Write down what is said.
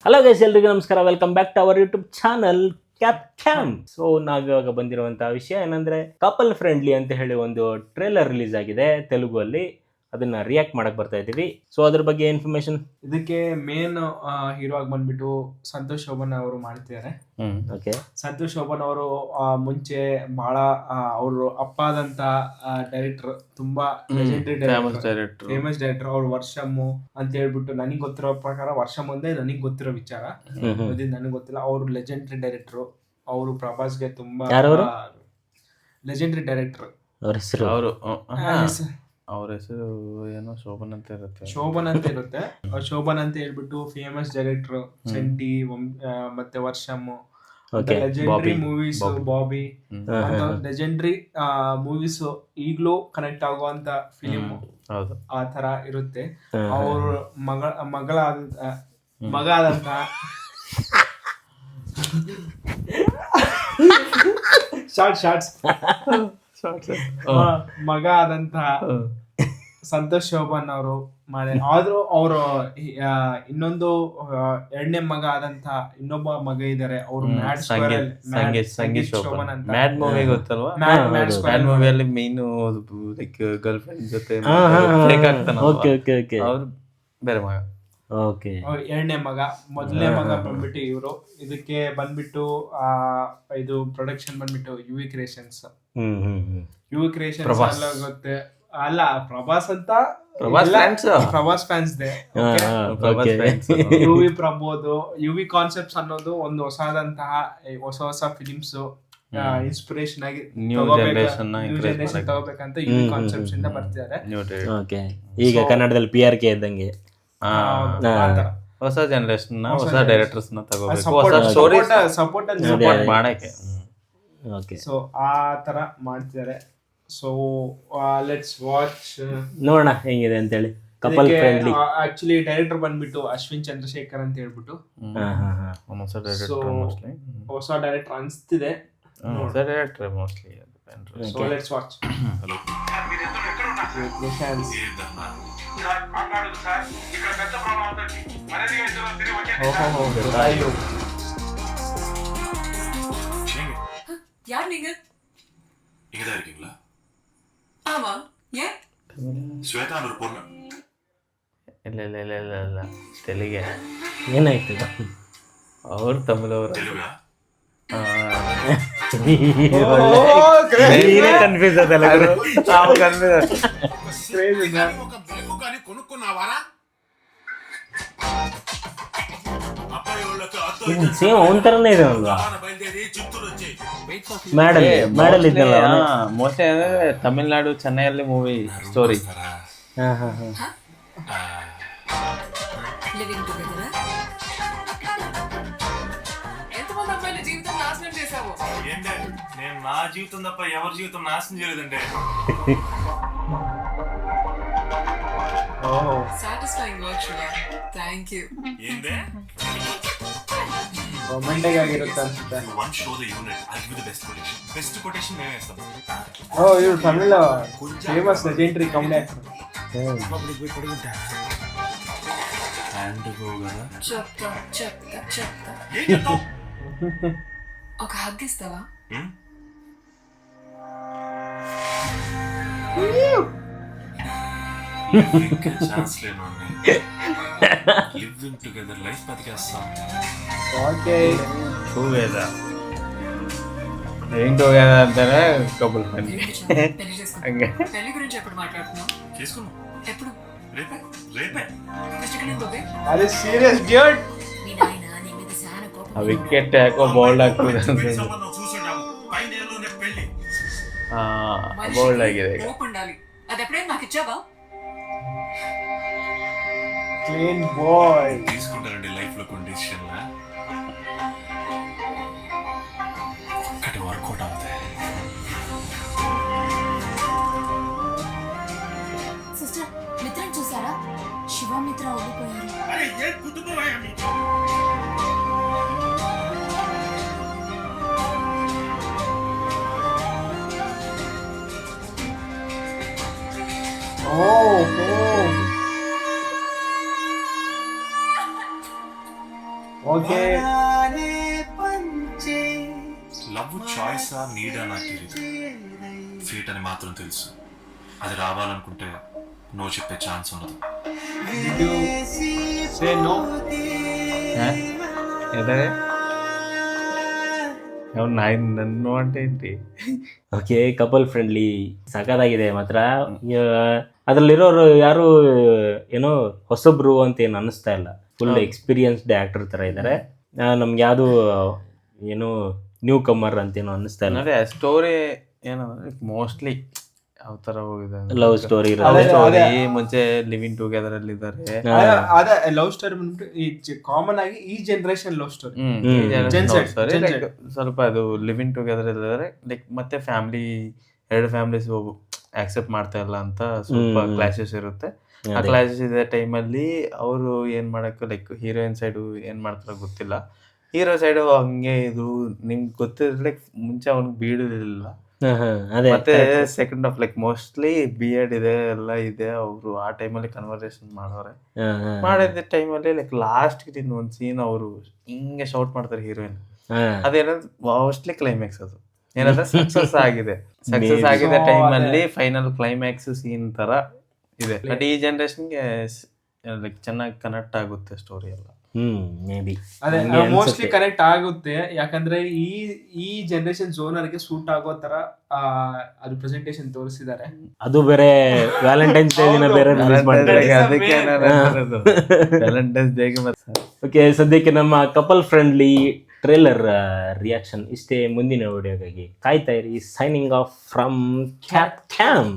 Hello guys, ಎಲ್ರಿಗೂ ನಮಸ್ಕಾರ. Welcome back to our YouTube channel Cap Cam. So ನಾವಿವಾಗ ಬಂದಿರುವಂತಹ ವಿಷಯ ಏನಂದ್ರೆ, ಕಪಲ್ ಫ್ರೆಂಡ್ಲಿ ಅಂತ ಹೇಳಿ ಒಂದು ಟ್ರೇಲರ್ ರಿಲೀಸ್ ಆಗಿದೆ ತೆಲುಗು. ಅದನ್ನ ರಿಯಾಕ್ಟ್ ಮಾಡಕ್ ಬರ್ತಾ ಇದೀವಿ. ಸೊ ಅದ್ರ ಬಗ್ಗೆ ಇನ್ಫಾರ್ಮೇಶನ್, ಇದಕ್ಕೆ ಮೇನ್ ಹೀರೋ ಆಗಿ ಬಂದ್ಬಿಟ್ಟು ಸಂತೋಷ್ ಶೋಭನ್ ಅವರು ಮಾಡ್ತಿದ್ದಾರೆ. ಓಕೆ. ಸಂತೋಷ್ ಶೋಭನ್ ಅವರು ಮುಂಚೆ ಬಹಳ ಅವರು ಅಪ್ಪ ಆದಂತ ಡೈರೆಕ್ಟರ್, ತುಂಬಾ ಲೆಜೆಂಡರಿ ಡೈರೆಕ್ಟರ್, ಫೇಮಸ್ ಡೈರೆಕ್ಟರ್. ಅವ್ರು ವರ್ಷಮ್ಮು ಅಂತ ಹೇಳ್ಬಿಟ್ಟು ನನಗೆ ಗೊತ್ತಿರೋ ಪ್ರಕಾರ ವರ್ಷಮ್ ಒಂದೇ ನನಗೆ ಗೊತ್ತಿರೋ ವಿಚಾರ, ನನಗೆ ಗೊತ್ತಿಲ್ಲ. ಅವರು ಲೆಜೆಂಡರಿ ಡೈರೆಕ್ಟರ್. ಅವರು ಪ್ರಭಾಸ್ಗೆ ತುಂಬಾ ಲೆಜೆಂಡರಿ ಡೈರೆಕ್ಟರ್. ಅವ್ರ ಹೆಸರು ಅವ್ರ ಹೆಸರು ಏನೋ ಶೋಭನ್ ಅಂತ ಇರುತ್ತೆ. ಶೋಭನ್ ಅಂತ ಹೇಳ್ಬಿಟ್ಟು ಫೇಮಸ್ ಡೈರೆಕ್ಟರ್. ಚಂಟಿ ಮತ್ತೆ Varsham, legendary movies, Bobby, legendary movies ಈಗ್ಲೂ ಕನೆಕ್ಟ್ ಆಗುವಂತ ಫಿಲಿಮ್ ಆ ತರ ಇರುತ್ತೆ. ಅವ್ರ ಮಗ ಆದಂತ ಶಾರ್ಟ್ಸ್ ಮಗ ಆದಂತ ಸಂತೋಷ್ ಶೋಭನ್ ಅವರು ಆದ್ರೂ ಅವರು ಇನ್ನೊಂದು ಎರಡನೇ ಮಗ ಆದಂತ ಇನ್ನೊಬ್ಬ ಮಗ ಇದಾರೆ. ಅವರು ಸಂಗೀತ್ ಶೋಭನ್ ಅಂತ. ಮ್ಯಾಡ್ ಮೂವಿ ಗೊತ್ತಲ್ವಾ? ಮ್ಯಾಡ್ ಮೂವಿಯಲ್ಲಿ ಮೇನ್ ಲೈಕ್ ಗರ್ಲ್ ಫ್ರೆಂಡ್ ಜೊತೆ ಅವ್ರು ಬೇರೆ ಮಗ. ಎರಡನೇ ಮಗ. ಮೊದಲನೇ ಮಗ ಬಂದ್ಬಿಟ್ಟು ಇವರು. ಇದಕ್ಕೆ ಬಂದ್ಬಿಟ್ಟು ಇದು ಪ್ರೊಡಕ್ಷನ್ ಬಂದ್ಬಿಟ್ಟು ಯುವಿ ಕ್ರಿಯೇಷನ್ಸ್. ಯುವಿ ಕ್ರಿಯೇಷನ್ಸ್ ಎಲ್ಲ ಗೊತ್ತೆ ಅಲ್ಲ, ಪ್ರಭಾಸ್ ಅಂತ ಪ್ರಭಾಸ್ ಫ್ಯಾನ್ಸ್ ದೆ. ಯುವಿ ಪ್ರಬೋದ್, ಯುವಿ ಕಾನ್ಸೆಪ್ಟ್ಸ್ ಅನ್ನೋದು ಒಂದು ಹೊಸ ಫಿಲಿಮ್ಸ್ ಇನ್ಸ್ಪಿರೇಷನ್ ಆಗಿ ನ್ಯೂ ಜನರೇಷನ್ ತಗೋಬೇಕಂತ ಯುವಿ ಕಾನ್ಸೆಪ್ಟ್ಸ್ ಇಂದ ಬರ್ತಿದ್ದಾರೆ. ಈಗ ಕನ್ನಡದಲ್ಲಿ PRK ಇದ್ದಂಗೆ ಹೊಸ ಜನರೇಷನ್ ಹೊಸ ಡೈರೆಕ್ಟರ್ಸ್ ನ ತಗೋಬೇಕು, ಹೊಸ ಸ್ಟೋರೀಸ್ ಸಪೋರ್ಟ್ ಮಾಡಕ್ಕೆ. ಸೊ ಆ ತರ ಮಾಡ್ತಿದ್ದಾರೆ. ಸೊ ಲೆಟ್ಸ್ ವಾಚ್, ನೋಡೋಣ ಹೆಂಗಿದೆ ಅಂತ ಹೇಳಿ. Couple friendly. ಆಕ್ಚುಲಿ ಡೈರೆಕ್ಟರ್ ಬಂದ್ಬಿಟ್ಟು ಅಶ್ವಿನ್ ಚಂದ್ರಶೇಖರ್ ಅಂತ ಹೇಳ್ಬಿಟ್ಟು ಹೊಸ ಡೈರೆಕ್ಟರ್ ಅನ್ಸ್ತಿದೆ. ಮೋಸ್ಟ್ಲಿ. So let's watch. யார் நீங்க? இங்கதான் இருக்கீங்களா? ஆமா. ஏன்? ஸ்வேதான்னு ஒரு பொண்ணு. ಇಲ್ಲ ತೆಲಿಗೆ. ಏನಾಯ್ತು? ಅವ್ರು ತಮಿಳವರು. தெலுங்கா? కన్ఫ్యూజ్ కొనుక్కున్నావారా? ಸೇಮ್ ಅವನ ತರನೇ ಇದೆ ಅಲ್ವಾ? ಮ್ಯಾಡಲ್ ಇದ್ದಲ್ಲ ಮೋಸ್ಟ್ಲಿ ಅಂದ್ರೆ ತಮಿಳ್ನಾಡು ಚೆನ್ನೈಯಲ್ಲಿ ಮೂವಿ ಸ್ಟೋರಿ. Living together. ఎంతమంది అమ్మాయిల జీవితం నాశనం చేశావు? ఏంటే నేను నా జీవితం తప్ప ఎవరి జీవితం నాశనం చేయలేదంటే. Satisfying work Shiva. Thank you. ఏందే ರೊಮ್ಯಾಂಟಿಕ್ ಆಗಿರುತ್ತೆ ಅನ್ಸುತ್ತೆ. One show the unit I give the best quotation ಮೇನೇ ಇస్తాం. ಇವ್ರು ತಮಿಳ ಫೇಮಸ್ ಲೆಜೆಂಡರಿ ಕಾಮಿಡಿ ಆಕ್ಟರ್. చెప్తా. ఒక హగ్ ఇస్తావా? ఛాన్స్ లేను. లివింగ్ టుగెదర్ లైఫ్ బతికేస్తాం. ఓకే. టుగెదర్ ఏం టుగెదర్ అంటేనే కపుల్ ఫ్రెండ్. పెళ్లి గురించి ఎప్పుడు మాట్లాడుతున్నావు? చేసుకున్నాం. ఎప్పుడు? రేపే. అరే సీరియస్ డ్యూడ్. మీ నాయన నీ మీద చాలా కోపం. ఆ వికెట్ హ్యాకో బౌల్డ్ ಆಗ್ತಿದೆ. బౌల్డ్ ಆಗಿದೆ. కోపం ఉండాలి. అది ఎప్పుడైనా నాకు ఇచ్చావా? Clean bye. తీసుకుంటారండి లైఫ్ లో కొన్ని డిసిషన్లా ఒకటి వర్కౌట్ అవుతాయి. సిస్టర్ మిత్రని చూసారా? శివ మిత్ర ఓడిపోయారు. అరే ఏ కుటుంబమయ్యా మీ? ఓకే లవ్ చాయిస్ ఆ నీడ్ అని నాకు తెలియదు, ఫేట్ అని మాత్రం తెలుసు. అది రావాలనుకుంటే నో చెప్పే ఛాన్స్ ఉండదు. సే నో ఏంటది నన్ను అంటే ఏంటి? ಓಕೆ ಕಪಲ್ ಫ್ರೆಂಡ್ಲಿ ಸಖತ್ತಾಗಿದೆ ಮಾತ್ರ. ಅದರಲ್ಲಿರೋರು ಯಾರು ಏನೋ ಹೊಸಬ್ರು ಅಂತ ಏನು ಅನ್ನಿಸ್ತಾ ಇಲ್ಲ, ಫುಲ್ ಎಕ್ಸ್ಪೀರಿಯನ್ಸ್ಡ್ ಆಕ್ಟರ್ ಥರ ಇದ್ದಾರೆ. ನಮ್ಗೆ ಯಾವುದು ಏನು ನ್ಯೂ ಕಮ್ಮರ್ ಅಂತೇನು ಅನ್ನಿಸ್ತಾ ಇಲ್ಲ. ಅದೇ ಸ್ಟೋರಿ ಏನಂದ್ರೆ ಮೋಸ್ಟ್ಲಿ ಯಾವ ತರ ಹೋಗಿದೆ ಲವ್ ಸ್ಟೋರಿ ಸ್ಟೋರಿ. ಮುಂಚೆ ಲಿವಿಂಗ್ ಟುಗೆದರ್ ಅಲ್ಲಿ ಇದ್ದಾರೆ. ಅದೇ ಲವ್ ಸ್ಟೋರಿ ಬಂದ್ಬಿಟ್ಟು ಈ ಕಾಮನ್ ಆಗಿ ಈ ಜನರೇಷನ್ ಲವ್ ಸ್ಟೋರಿ. ಸ್ವಲ್ಪ ಅದು ಲಿವಿಂಗ್ ಟುಗೆದರ್ ಇದ್ದಾರೆ. ಲೈಕ್ ಮತ್ತೆ ಫ್ಯಾಮಿಲಿ, ಎರಡು ಫ್ಯಾಮಿಲೀಸ್ ಆಕ್ಸೆಪ್ಟ್ ಮಾಡ್ತಾ ಇಲ್ಲ ಅಂತ ಸ್ವಲ್ಪ ಕ್ಲಾಶಸ್ ಇರುತ್ತೆ. ಆ ಕ್ಲಾಶಸ್ ಇದೆ ಟೈಮಲ್ಲಿ ಅವರು ಏನ್ ಮಾಡಕ್ಕೆ ಲೈಕ್ ಹೀರೋಯಿನ್ ಸೈಡ್ ಏನ್ ಮಾಡ್ತಾರೋ ಗೊತ್ತಿಲ್ಲ. ಹೀರೋ ಸೈಡ್ ಹಂಗೆ ಇದು ನಿಮ್ಗೆ ಗೊತ್ತಿದ್ರೆ ಲೈಕ್ ಮುಂಚೆ ಅವ್ನಿಗೆ ಬೀಳಲಿಲ್ಲ. ಮತ್ತೆ second half like mostly B.Ed ಇದೆ ಎಲ್ಲ ಇದೆ. ಅವರು ಆ ಟೈಮಲ್ಲಿ ಕನ್ವರ್ಸೇಷನ್ ಮಾಡೋರೆ. ಮಾಡಿದ ಟೈಮಲ್ಲಿ ಲೈಕ್ ಲಾಸ್ಟ್ ಒಂದ್ ಸೀನ್ ಅವರು ಹಿಂಗೆ ಶೌಟ್ ಮಾಡ್ತಾರೆ ಹೀರೋಯಿನ್. ಅದೇನಂದ್ರೆ ಮೋಸ್ಟ್ಲಿ ಕ್ಲೈಮ್ಯಾಕ್ಸ್. ಅದು ಏನಂದ್ರೆ ಸಕ್ಸಸ್ ಆಗಿದೆ ಟೈಮಲ್ಲಿ ಫೈನಲ್ ಕ್ಲೈಮ್ಯಾಕ್ಸ್ ಸೀನ್ ತರ ಇದೆ. ಬಟ್ ಈ ಜನರೇಷನ್ಗೆ ಲೈಕ್ ಚೆನ್ನಾಗಿ ಕನೆಕ್ಟ್ ಆಗುತ್ತೆ ಸ್ಟೋರಿ ಎಲ್ಲ. ಮೇ ಬಿ ಅದೇ ಮೋಸ್ಟ್ಲಿ ಕನೆಕ್ಟ್ ಆಗುತ್ತೆ. ಯಾಕಂದ್ರೆ ಈ ಜನರೇಷನ್ ಝೋನರ್ಗೆ ಸೂಟ್ ಆಗೋ ತರ ಅದು ಪ್ರೆಸೆಂಟೇಶನ್ ತೋರಿಸಿದ್ದಾರೆ. ಅದು ಬೇರೆ ವ್ಯಾಲೆಂಟೈನ್ಸ್ ಡೇ ದಿನ ಬೇರೆ ರಿಲೀಸ್ ಮಾಡ್ತಾರೆ. ವ್ಯಾಲೆಂಟೈನ್ಸ್ ಡೇಗೆ ಓಕೆ, ಸದ್ಯಕ್ಕೆ ನಮ್ಮ ಕಪಲ್ ಫ್ರೆಂಡ್ಲಿ ಟ್ರೇಲರ್ ರಿಯಾಕ್ಷನ್ ಇಷ್ಟೇ. ಮುಂದಿನ ವಿಡಿಯೋಗಾಗಿ ಕಾಯ್ತಾ ಇರಿ. Signing off from cap cam.